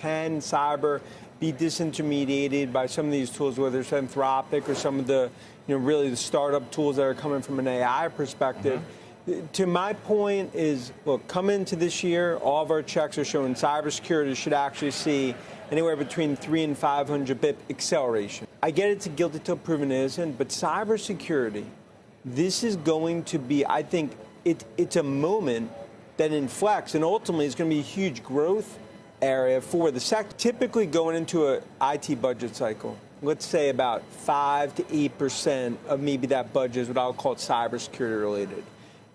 can cyber be disintermediated by some of these tools, whether it's Anthropic or some of the, really the startup tools that are coming from an AI perspective. To my point is, look, coming into this year, all of our checks are showing cybersecurity should actually see anywhere between 300 and 500 bip acceleration. I get it's a guilty till proven innocent, but cybersecurity, this is going to be, I think, it's a moment that inflects, and ultimately it's going to be a huge growth area for the sector. Typically going into an IT budget cycle, let's say about 5 to 8% of maybe that budget is what I'll call cybersecurity related.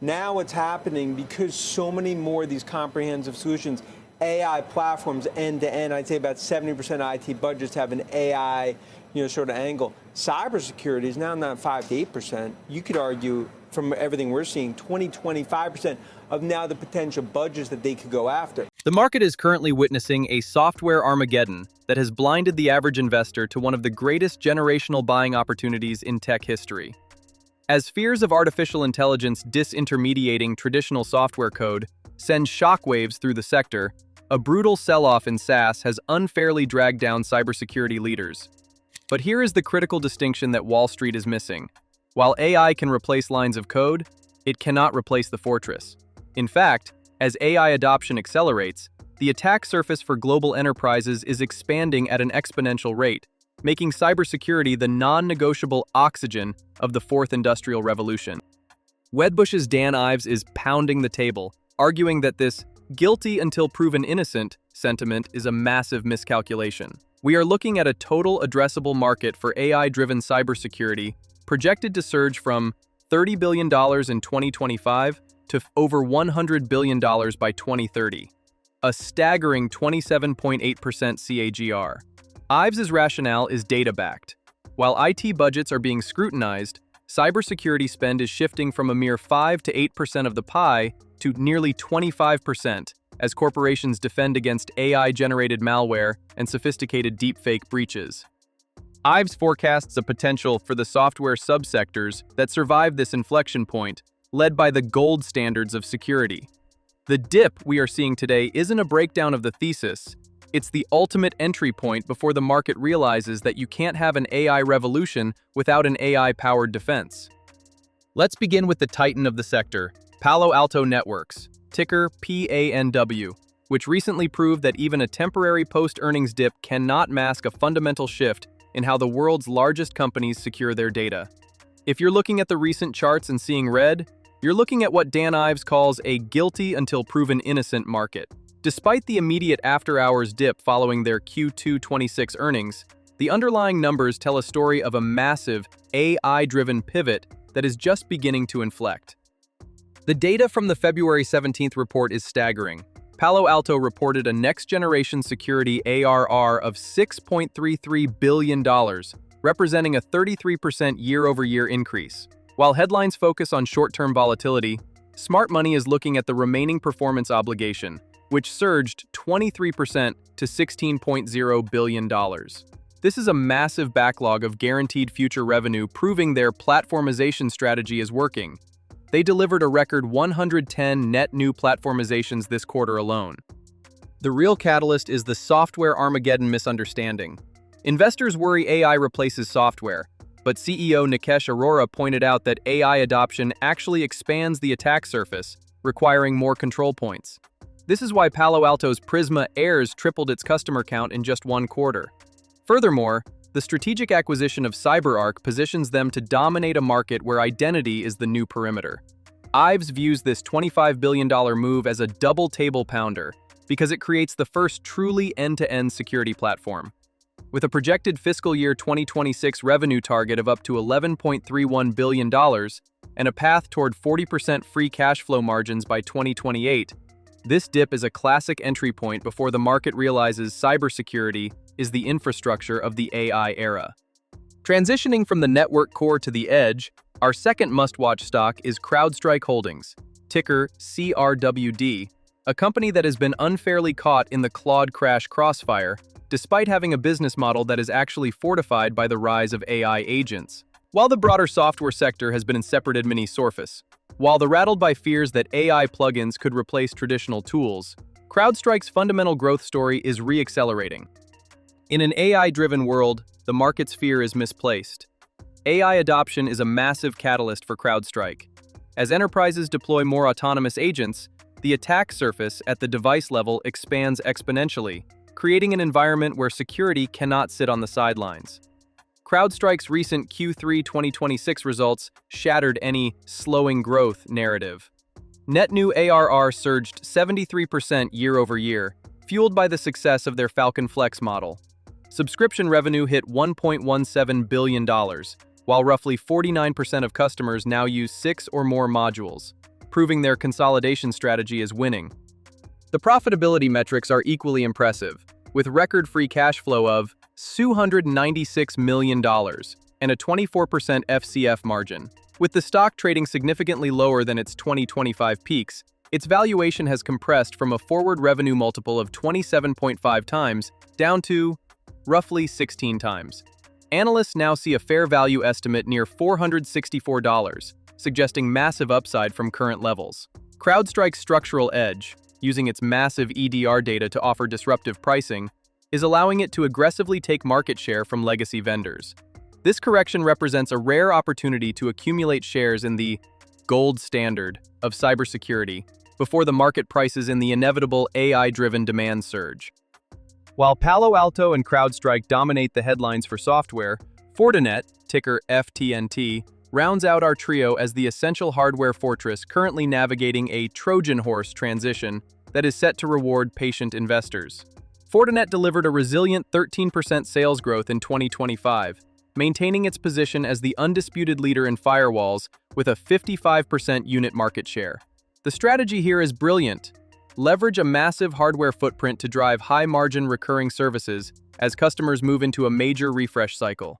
Now what's happening, because so many more of these comprehensive solutions, AI platforms end to end, I'd say about 70% of IT budgets have an AI, sort of angle. Cybersecurity is now not 5 to 8%. You could argue from everything we're seeing, 20-25% of now the potential budgets that they could go after. The market is currently witnessing a software Armageddon that has blinded the average investor to one of the greatest generational buying opportunities in tech history. As fears of artificial intelligence disintermediating traditional software code send shockwaves through the sector, a brutal sell-off in SaaS has unfairly dragged down cybersecurity leaders. But here is the critical distinction that Wall Street is missing. While AI can replace lines of code, it cannot replace the fortress. In fact, as AI adoption accelerates, the attack surface for global enterprises is expanding at an exponential rate, making cybersecurity the non-negotiable oxygen of the fourth industrial revolution. Wedbush's Dan Ives is pounding the table, arguing that this guilty until proven innocent sentiment is a massive miscalculation. We are looking at a total addressable market for AI-driven cybersecurity projected to surge from $30 billion in 2025 to over $100 billion by 2030, a staggering 27.8% CAGR. Ives' rationale is data-backed. While IT budgets are being scrutinized, cybersecurity spend is shifting from a mere 5 to 8% of the pie to nearly 25% as corporations defend against AI-generated malware and sophisticated deepfake breaches. Ives forecasts a potential for the software subsectors that survive this inflection point, led by the gold standards of security. The dip we are seeing today isn't a breakdown of the thesis. It's the ultimate entry point before the market realizes that you can't have an AI revolution without an AI-powered defense. Let's begin with the titan of the sector, Palo Alto Networks, ticker PANW, which recently proved that even a temporary post-earnings dip cannot mask a fundamental shift in how the world's largest companies secure their data. If you're looking at the recent charts and seeing red, you're looking at what Dan Ives calls a guilty until proven innocent market. Despite the immediate after-hours dip following their Q2 '26 earnings, the underlying numbers tell a story of a massive AI-driven pivot that is just beginning to inflect. The data from the February 17th report is staggering. Palo Alto reported a next-generation security ARR of $6.33 billion, representing a 33% year-over-year increase. While headlines focus on short-term volatility, smart money is looking at the remaining performance obligation, which surged 23% to $16.0 billion. This is a massive backlog of guaranteed future revenue, proving their platformization strategy is working. They delivered a record 110 net new platformizations this quarter alone. The real catalyst is the software Armageddon misunderstanding. Investors worry AI replaces software, but CEO Nikesh Arora pointed out that AI adoption actually expands the attack surface, requiring more control points. This is why Palo Alto's Prisma Airs tripled its customer count in just one quarter. Furthermore, the strategic acquisition of CyberArk positions them to dominate a market where identity is the new perimeter. Ives views this $25 billion move as a double table pounder because it creates the first truly end-to-end security platform. With a projected fiscal year 2026 revenue target of up to $11.31 billion and a path toward 40% free cash flow margins by 2028, this dip is a classic entry point before the market realizes cybersecurity is the infrastructure of the AI era. Transitioning from the network core to the edge, our second must-watch stock is CrowdStrike Holdings, ticker CRWD, a company that has been unfairly caught in the Claude crash crossfire, despite having a business model that is actually fortified by the rise of AI agents. While the broader software sector has been in separate mini surface, while the rattled by fears that AI plugins could replace traditional tools, CrowdStrike's fundamental growth story is re-accelerating. In an AI-driven world, the market's fear is misplaced. AI adoption is a massive catalyst for CrowdStrike. As enterprises deploy more autonomous agents, the attack surface at the device level expands exponentially, creating an environment where security cannot sit on the sidelines. CrowdStrike's recent Q3 2026 results shattered any slowing growth narrative. Net new ARR surged 73% year-over-year, fueled by the success of their Falcon Flex model. Subscription revenue hit $1.17 billion, while roughly 49% of customers now use 6 or more modules, proving their consolidation strategy is winning. The profitability metrics are equally impressive, with record free cash flow of $296 million and a 24% FCF margin. With the stock trading significantly lower than its 2025 peaks, its valuation has compressed from a forward revenue multiple of 27.5 times down to roughly 16 times. Analysts now see a fair value estimate near $464, suggesting massive upside from current levels. CrowdStrike's structural edge, using its massive EDR data to offer disruptive pricing, is allowing it to aggressively take market share from legacy vendors. This correction represents a rare opportunity to accumulate shares in the gold standard of cybersecurity before the market prices in the inevitable AI-driven demand surge. While Palo Alto and CrowdStrike dominate the headlines for software, Fortinet, ticker FTNT, rounds out our trio as the essential hardware fortress currently navigating a Trojan horse transition that is set to reward patient investors. Fortinet delivered a resilient 13% sales growth in 2025, maintaining its position as the undisputed leader in firewalls with a 55% unit market share. The strategy here is brilliant. Leverage a massive hardware footprint to drive high-margin recurring services as customers move into a major refresh cycle.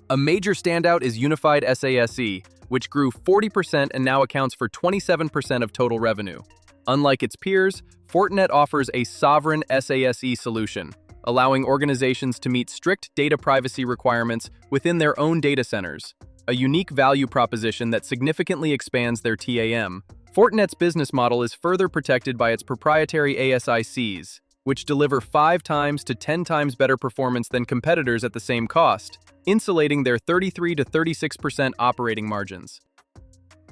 A major standout is Unified SASE, which grew 40% and now accounts for 27% of total revenue. Unlike its peers, Fortinet offers a sovereign SASE solution, allowing organizations to meet strict data privacy requirements within their own data centers, a unique value proposition that significantly expands their TAM. Fortinet's business model is further protected by its proprietary ASICs, which deliver 5 times to 10 times better performance than competitors at the same cost, insulating their 33 to 36% operating margins.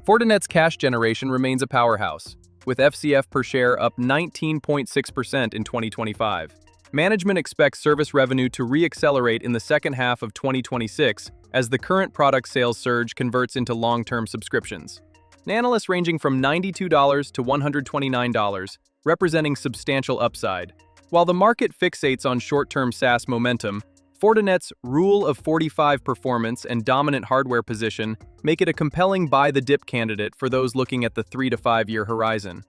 Fortinet's cash generation remains a powerhouse, with FCF per share up 19.6% in 2025. Management expects service revenue to re-accelerate in the second half of 2026 as the current product sales surge converts into long-term subscriptions. Analysts ranging from $92 to $129, representing substantial upside. While the market fixates on short-term SaaS momentum, Fortinet's Rule of 45 performance and dominant hardware position make it a compelling buy-the-dip candidate for those looking at the 3 to 5 year horizon.